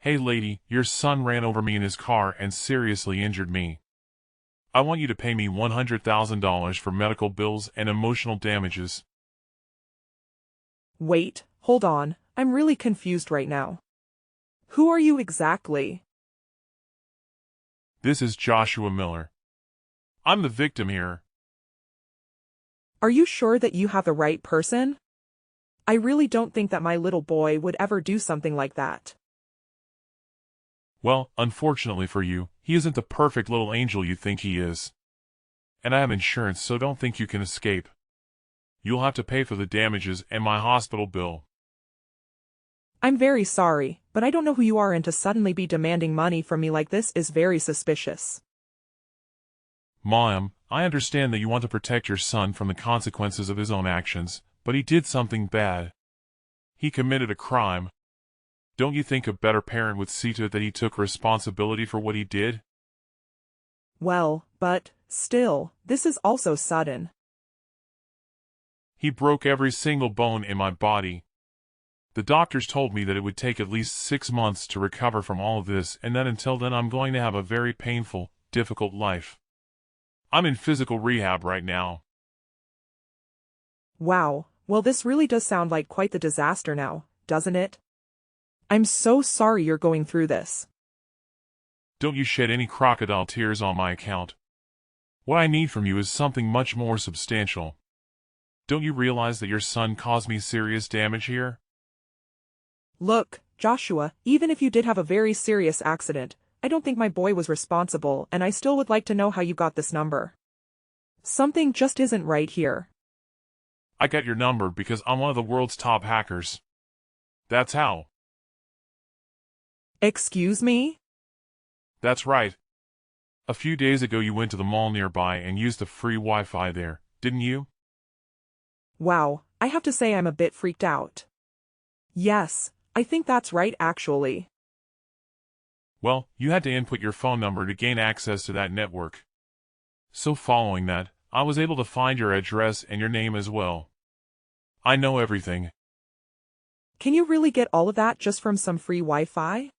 Hey lady, your son ran over me in his car and seriously injured me. I want you to pay me $100,000 for medical bills and emotional damages. Wait, hold on, I'm really confused right now. Who are you exactly? This is Joshua Miller. I'm the victim here. Are you sure that you have the right person? I really don't think that my little boy would ever do something like that. Well, unfortunately for you, he isn't the perfect little angel you think he is. And I have insurance, so don't think you can escape. You'll have to pay for the damages and my hospital bill. I'm very sorry, but I don't know who you are, and to suddenly be demanding money from me like this is very suspicious. Mom, I understand that you want to protect your son from the consequences of his own actions, but he did something bad. He committed a crime. Don't you think a better parent would see to it that he took responsibility for what he did? Well, but, still, this is also sudden. He broke every single bone in my body. The doctors told me that it would take at least 6 months to recover from all of this, and that until then I'm going to have a very painful, difficult life. I'm in physical rehab right now. Wow, well, this really does sound like quite the disaster now, doesn't it? I'm so sorry you're going through this. Don't you shed any crocodile tears on my account. What I need from you is something much more substantial. Don't you realize that your son caused me serious damage here? Look, Joshua, even if you did have a very serious accident, I don't think my boy was responsible, and I still would like to know how you got this number. Something just isn't right here. I got your number because I'm one of the world's top hackers. That's how. Excuse me? That's right. A few days ago you went to the mall nearby and used the free Wi-Fi there, didn't you? Wow, I have to say I'm a bit freaked out. Yes, I think that's right actually. Well, you had to input your phone number to gain access to that network. So following that, I was able to find your address and your name as well. I know everything. Can you really get all of that just from some free Wi-Fi?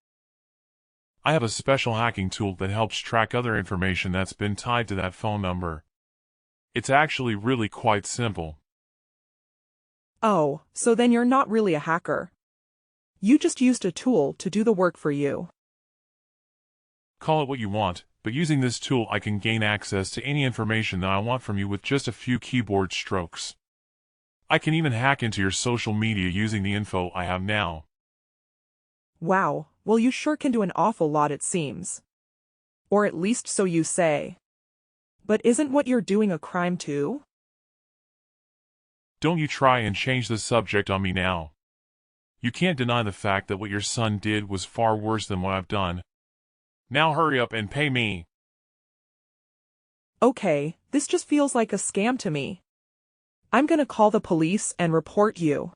I have a special hacking tool that helps track other information that's been tied to that phone number. It's actually really quite simple. Oh, so then you're not really a hacker. You just used a tool to do the work for you. Call it what you want, but using this tool I can gain access to any information that I want from you with just a few keyboard strokes. I can even hack into your social media using the info I have now. Wow, well, you sure can do an awful lot, it seems. Or at least so you say. But isn't what you're doing a crime too? Don't you try and change the subject on me now. You can't deny the fact that what your son did was far worse than what I've done. Now hurry up and pay me. Okay, this just feels like a scam to me. I'm gonna call the police and report you.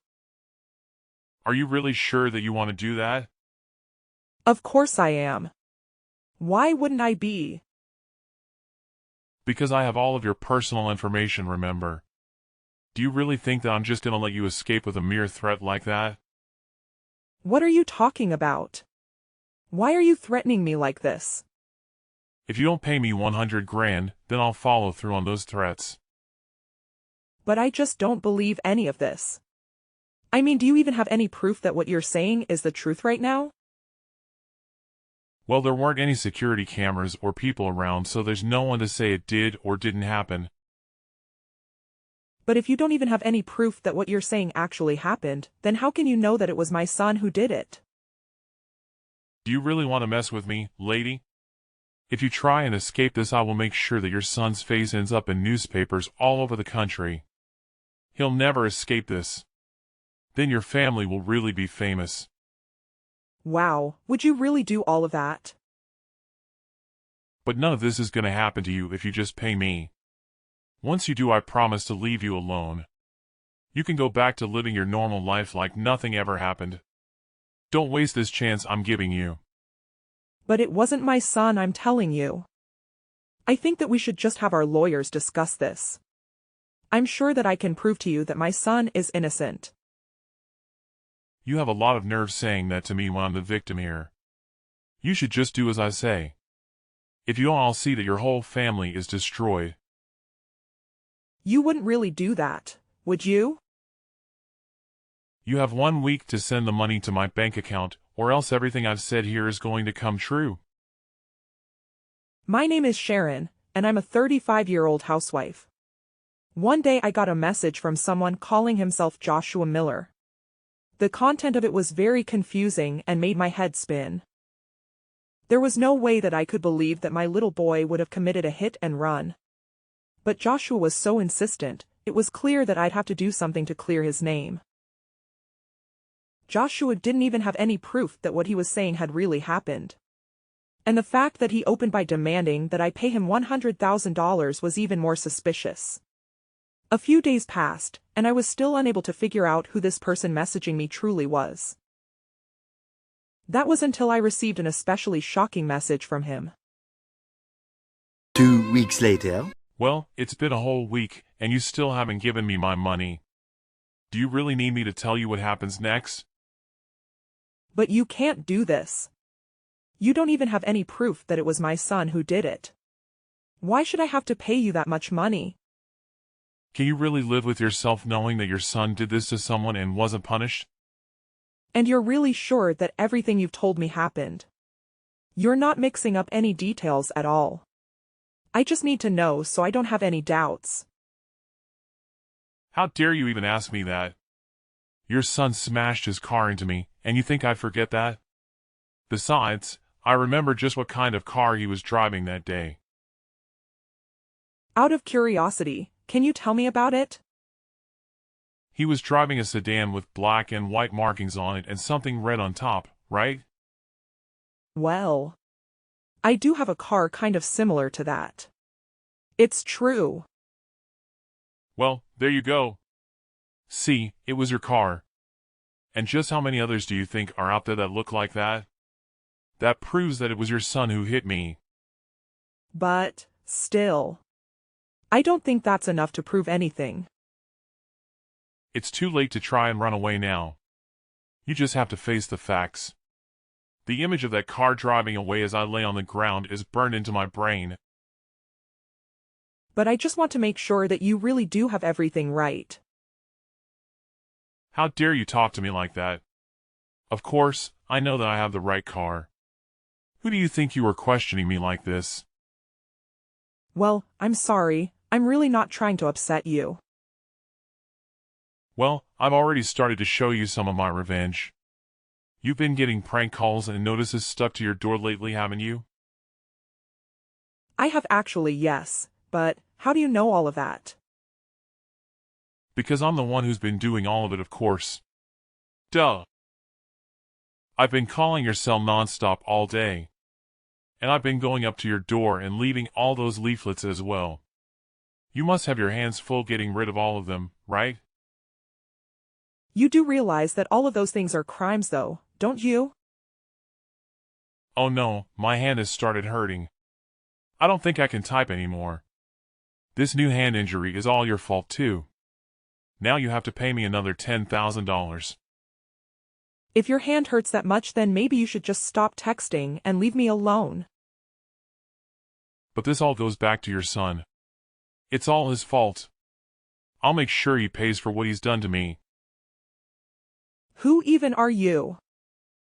Are you really sure that you want to do that? Of course I am. Why wouldn't I be? Because I have all of your personal information, remember. Do you really think that I'm just gonna let you escape with a mere threat like that? What are you talking about? Why are you threatening me like this? If you don't pay me 100 grand, then I'll follow through on those threats. But I just don't believe any of this. I mean, do you even have any proof that what you're saying is the truth right now? Well, there weren't any security cameras or people around, so there's no one to say it did or didn't happen. But if you don't even have any proof that what you're saying actually happened, then how can you know that it was my son who did it? Do you really want to mess with me, lady? If you try and escape this, I will make sure that your son's face ends up in newspapers all over the country. He'll never escape this. Then your family will really be famous. Wow, would you really do all of that? But none of this is going to happen to you if you just pay me. Once you do, I promise to leave you alone. You can go back to living your normal life like nothing ever happened. Don't waste this chance I'm giving you. But it wasn't my son, I'm telling you. I think that we should just have our lawyers discuss this. I'm sure that I can prove to you that my son is innocent. You have a lot of nerve saying that to me when I'm the victim here. You should just do as I say. If you don't, I'll see that your whole family is destroyed. You wouldn't really do that, would you? You have 1 week to send the money to my bank account, or else everything I've said here is going to come true. My name is Sharon, and I'm a 35-year-old housewife. One day I got a message from someone calling himself Joshua Miller. The content of it was very confusing and made my head spin. There was no way that I could believe that my little boy would have committed a hit and run. But Joshua was so insistent, it was clear that I'd have to do something to clear his name. Joshua didn't even have any proof that what he was saying had really happened. And the fact that he opened by demanding that I pay him $100,000 was even more suspicious. A few days passed, and I was still unable to figure out who this person messaging me truly was. That was until I received an especially shocking message from him. 2 weeks later. Well, it's been a whole week, and you still haven't given me my money. Do you really need me to tell you what happens next? But you can't do this. You don't even have any proof that it was my son who did it. Why should I have to pay you that much money? Can you really live with yourself knowing that your son did this to someone and wasn't punished? And you're really sure that everything you've told me happened? You're not mixing up any details at all. I just need to know so I don't have any doubts. How dare you even ask me that? Your son smashed his car into me, and you think I'd forget that? Besides, I remember just what kind of car he was driving that day. Out of curiosity, can you tell me about it? He was driving a sedan with black and white markings on it and something red on top, right? Well, I do have a car kind of similar to that. It's true. Well, there you go. See, it was your car. And just how many others do you think are out there that look like that? That proves that it was your son who hit me. But, still, I don't think that's enough to prove anything. It's too late to try and run away now. You just have to face the facts. The image of that car driving away as I lay on the ground is burned into my brain. But I just want to make sure that you really do have everything right. How dare you talk to me like that? Of course, I know that I have the right car. Who do you think you are questioning me like this? Well, I'm sorry, I'm really not trying to upset you. Well, I've already started to show you some of my revenge. You've been getting prank calls and notices stuck to your door lately, haven't you? I have actually, yes, but how do you know all of that? Because I'm the one who's been doing all of it, of course. Duh. I've been calling your cell nonstop all day. And I've been going up to your door and leaving all those leaflets as well. You must have your hands full getting rid of all of them, right? You do realize that all of those things are crimes though, don't you? Oh no, my hand has started hurting. I don't think I can type anymore. This new hand injury is all your fault too. Now you have to pay me another $10,000. If your hand hurts that much, then maybe you should just stop texting and leave me alone. But this all goes back to your son. It's all his fault. I'll make sure he pays for what he's done to me. Who even are you?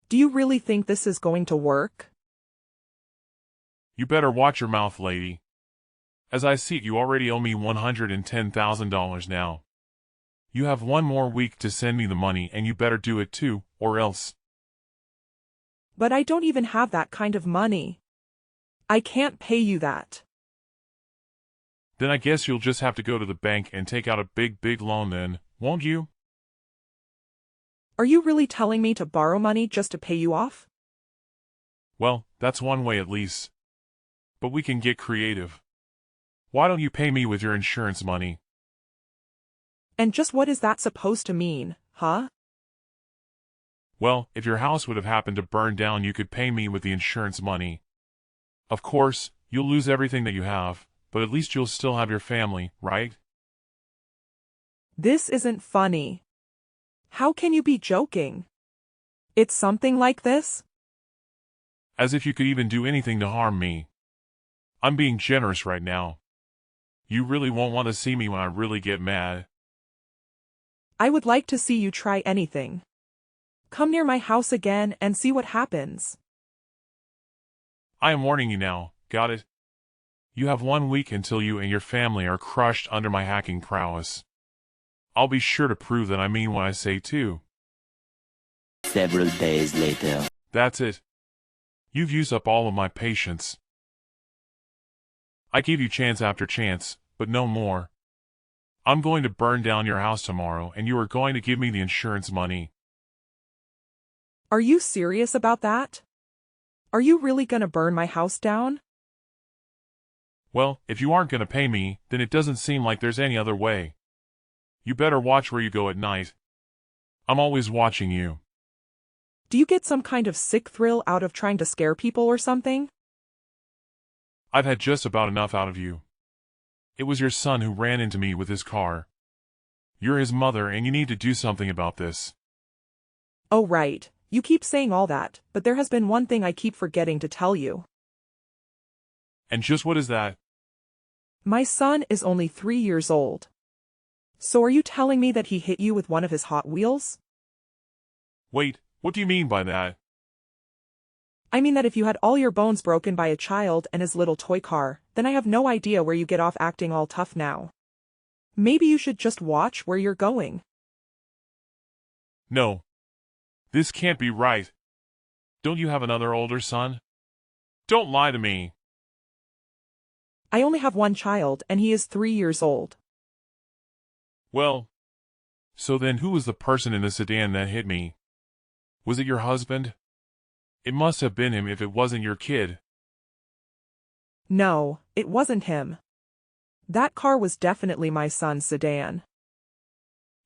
Do you really think this is going to work? You better watch your mouth, lady. As I see it, you already owe me $110,000 now. You have 1 more week to send me the money, and you better do it too, or else. But I don't even have that kind of money. I can't pay you that. Then I guess you'll just have to go to the bank and take out a big loan then, won't you? Are you really telling me to borrow money just to pay you off? Well, that's one way at least. But we can get creative. Why don't you pay me with your insurance money? And just what is that supposed to mean, huh? Well, if your house would have happened to burn down, you could pay me with the insurance money. Of course, you'll lose everything that you have, but at least you'll still have your family, right? This isn't funny. How can you be joking? It's something like this? As if you could even do anything to harm me. I'm being generous right now. You really won't want to see me when I really get mad. I would like to see you try anything. Come near my house again and see what happens. I am warning you now, got it? You have 1 week until you and your family are crushed under my hacking prowess. I'll be sure to prove that I mean what I say too. Several days later. That's it. You've used up all of my patience. I gave you chance after chance, but no more. I'm going to burn down your house tomorrow and you are going to give me the insurance money. Are you serious about that? Are you really gonna burn my house down? Well, if you aren't going to pay me, then it doesn't seem like there's any other way. You better watch where you go at night. I'm always watching you. Do you get some kind of sick thrill out of trying to scare people or something? I've had just about enough out of you. It was your son who ran into me with his car. You're his mother and you need to do something about this. Oh right, you keep saying all that, but there has been one thing I keep forgetting to tell you. And just what is that? My son is only 3 years old. So are you telling me that he hit you with one of his Hot Wheels? Wait, what do you mean by that? I mean that if you had all your bones broken by a child and his little toy car, then I have no idea where you get off acting all tough now. Maybe you should just watch where you're going. No. This can't be right. Don't you have another older son? Don't lie to me. I only have one child and he is 3 years old. Well, so then who was the person in the sedan that hit me? Was it your husband? It must have been him if it wasn't your kid. No, it wasn't him. That car was definitely my son's sedan.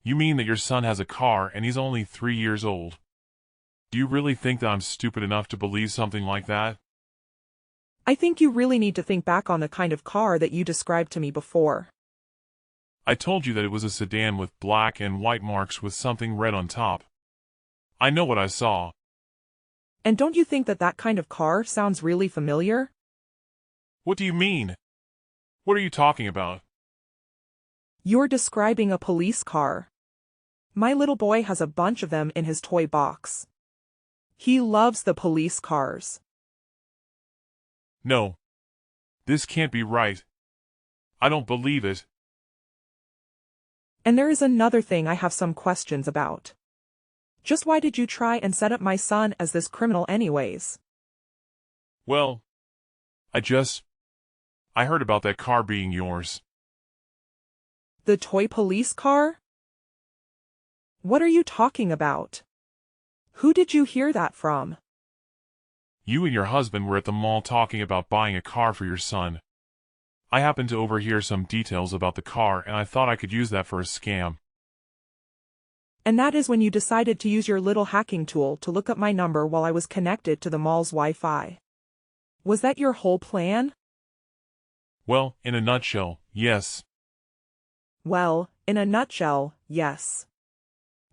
You mean that your son has a car and he's only 3 years old? Do you really think that I'm stupid enough to believe something like that? I think you really need to think back on the kind of car that you described to me before. I told you that it was a sedan with black and white marks with something red on top. I know what I saw. And don't you think that that kind of car sounds really familiar? What do you mean? What are you talking about? You're describing a police car. My little boy has a bunch of them in his toy box. He loves the police cars. No. This can't be right. I don't believe it. And there is another thing I have some questions about. Just why did you try and set up my son as this criminal anyways? Well, I heard about that car being yours. The toy police car? What are you talking about? Who did you hear that from? You and your husband were at the mall talking about buying a car for your son. I happened to overhear some details about the car and I thought I could use that for a scam. And that is when you decided to use your little hacking tool to look up my number while I was connected to the mall's Wi-Fi. Was that your whole plan? Well, in a nutshell, yes. Well, in a nutshell, yes.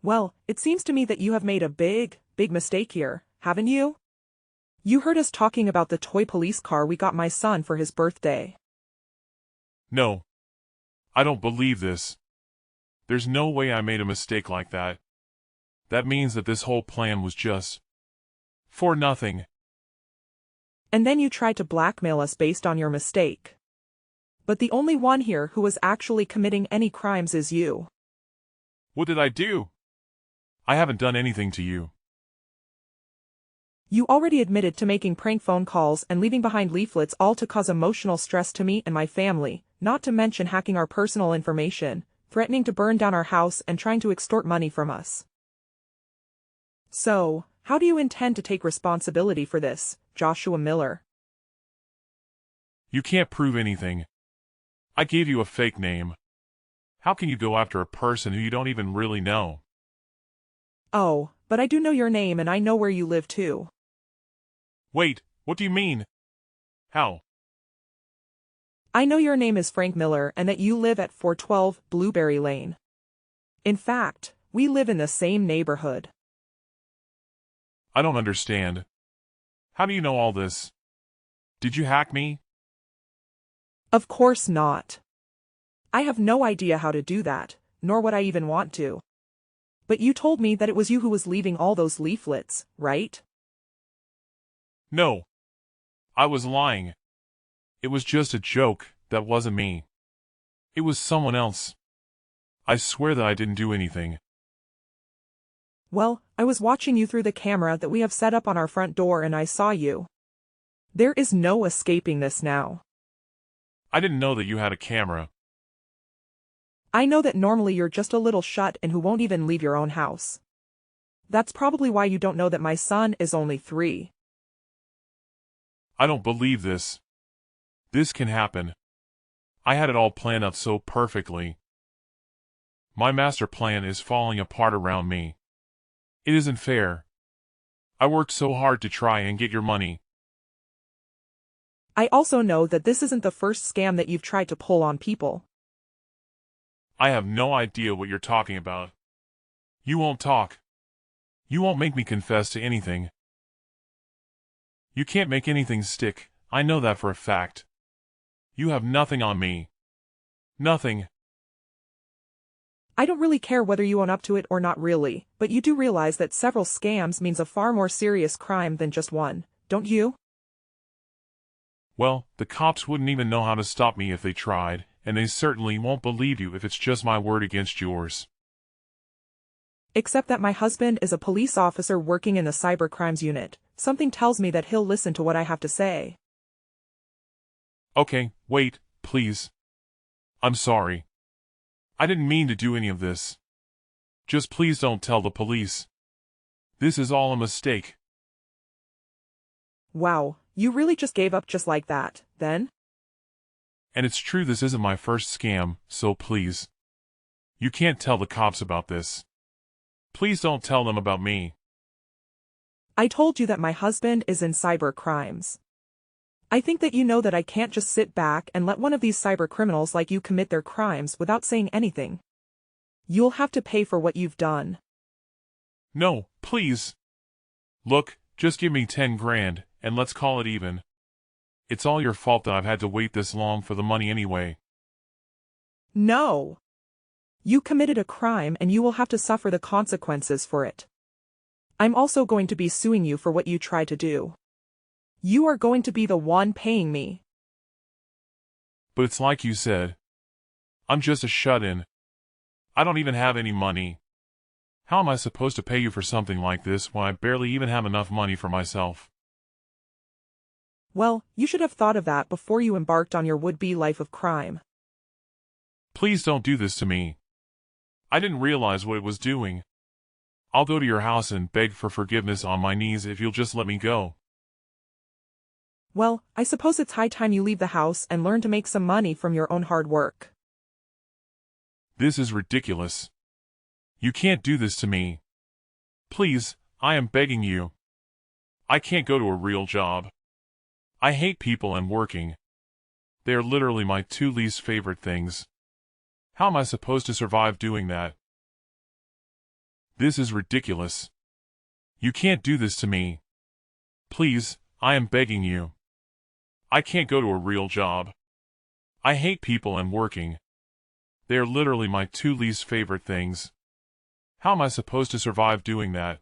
Well, it seems to me that you have made a big mistake here, haven't you? You heard us talking about the toy police car we got my son for his birthday. No. I don't believe this. There's no way I made a mistake like that. That means that this whole plan was just for nothing. And then you tried to blackmail us based on your mistake. But the only one here who was actually committing any crimes is you. What did I do? I haven't done anything to you. You already admitted to making prank phone calls and leaving behind leaflets, all to cause emotional stress to me and my family, not to mention hacking our personal information, threatening to burn down our house and trying to extort money from us. So, how do you intend to take responsibility for this, Joshua Miller? You can't prove anything. I gave you a fake name. How can you go after a person who you don't even really know? Oh, but I do know your name and I know where you live too. Wait, what do you mean? How? I know your name is Frank Miller and that you live at 412 Blueberry Lane. In fact, we live in the same neighborhood. I don't understand. How do you know all this? Did you hack me? Of course not. I have no idea how to do that, nor would I even want to. But you told me that it was you who was leaving all those leaflets, right? No. I was lying. It was just a joke, that wasn't me. It was someone else. I swear that I didn't do anything. Well, I was watching you through the camera that we have set up on our front door and I saw you. There is no escaping this now. I didn't know that you had a camera. I know that normally you're just a little shut and who won't even leave your own house. That's probably why you don't know that my son is only 3. I don't believe this. This can happen. I had it all planned out so perfectly. My master plan is falling apart around me. It isn't fair. I worked so hard to try and get your money. I also know that this isn't the first scam that you've tried to pull on people. I have no idea what you're talking about. You won't talk. You won't make me confess to anything. You can't make anything stick, I know that for a fact. You have nothing on me. Nothing. I don't really care whether you own up to it or not really, but you do realize that several scams means a far more serious crime than just one, don't you? Well, the cops wouldn't even know how to stop me if they tried, and they certainly won't believe you if it's just my word against yours. Except that my husband is a police officer working in the cybercrimes unit. Something tells me that he'll listen to what I have to say. Okay, wait, please. I'm sorry. I didn't mean to do any of this. Just please don't tell the police. This is all a mistake. Wow, you really just gave up just like that, then? And it's true this isn't my first scam, so please. You can't tell the cops about this. Please don't tell them about me. I told you that my husband is in cyber crimes. I think that you know that I can't just sit back and let one of these cyber criminals like you commit their crimes without saying anything. You'll have to pay for what you've done. No, please. Look, just give me 10 grand, and let's call it even. It's all your fault that I've had to wait this long for the money anyway. No. You committed a crime and you will have to suffer the consequences for it. I'm also going to be suing you for what you tried to do. You are going to be the one paying me. But it's like you said. I'm just a shut-in. I don't even have any money. How am I supposed to pay you for something like this when I barely even have enough money for myself? Well, you should have thought of that before you embarked on your would-be life of crime. Please don't do this to me. I didn't realize what it was doing. I'll go to your house and beg for forgiveness on my knees if you'll just let me go. Well, I suppose it's high time you leave the house and learn to make some money from your own hard work. This is ridiculous. You can't do this to me. Please, I am begging you. I can't go to a real job. I hate people and working. They are literally my 2 least favorite things. How am I supposed to survive doing that? This is ridiculous. You can't do this to me. Please, I am begging you. I can't go to a real job. I hate people and working. They are literally my 2 least favorite things. How am I supposed to survive doing that?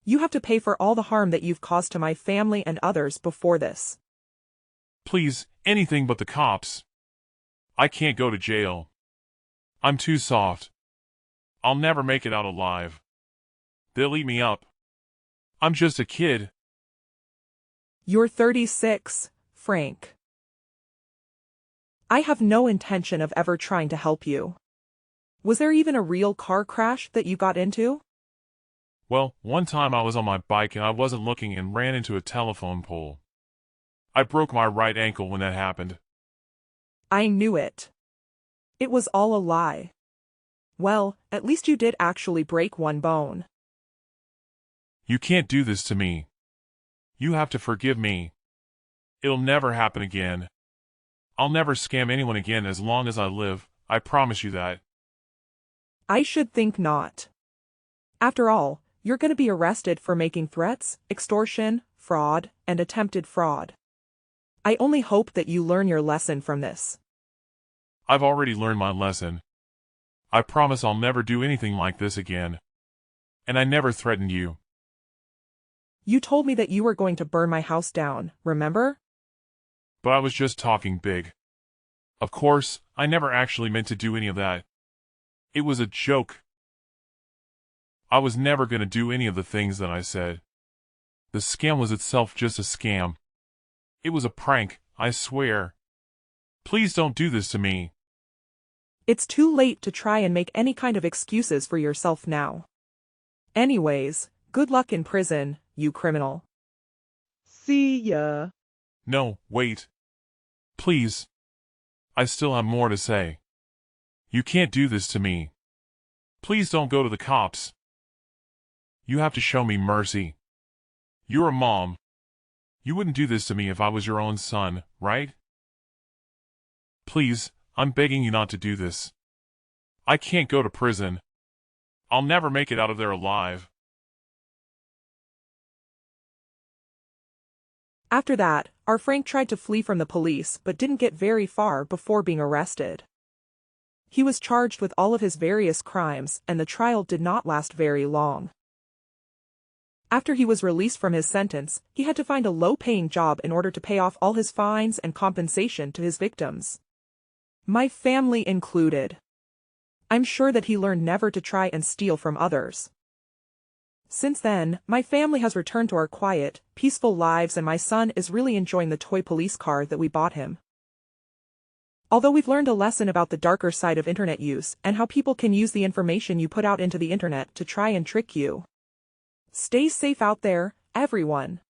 You have to pay for all the harm that you've caused to my family and others before this. Please, anything but the cops. I can't go to jail. I'm too soft. I'll never make it out alive. They'll eat me up. I'm just a kid. You're 36, Frank. I have no intention of ever trying to help you. Was there even a real car crash that you got into? Well, one time I was on my bike and I wasn't looking and ran into a telephone pole. I broke my right ankle when that happened. I knew it. It was all a lie. Well, at least you did actually break one bone. You can't do this to me. You have to forgive me. It'll never happen again. I'll never scam anyone again as long as I live, I promise you that. I should think not. After all, you're gonna be arrested for making threats, extortion, fraud, and attempted fraud. I only hope that you learn your lesson from this. I've already learned my lesson. I promise I'll never do anything like this again. And I never threatened you. You told me that you were going to burn my house down, remember? But I was just talking big. Of course, I never actually meant to do any of that. It was a joke. I was never going to do any of the things that I said. The scam was itself just a scam. It was a prank, I swear. Please don't do this to me. It's too late to try and make any kind of excuses for yourself now. Anyways, good luck in prison, you criminal. See ya. No, wait. Please. I still have more to say. You can't do this to me. Please don't go to the cops. You have to show me mercy. You're a mom. You wouldn't do this to me if I was your own son, right? Please, I'm begging you not to do this. I can't go to prison. I'll never make it out of there alive. After that, our Frank tried to flee from the police but didn't get very far before being arrested. He was charged with all of his various crimes, and the trial did not last very long. After he was released from his sentence, he had to find a low-paying job in order to pay off all his fines and compensation to his victims. My family included. I'm sure that he learned never to try and steal from others. Since then, my family has returned to our quiet, peaceful lives, and my son is really enjoying the toy police car that we bought him. Although we've learned a lesson about the darker side of internet use and how people can use the information you put out into the internet to try and trick you. Stay safe out there, everyone.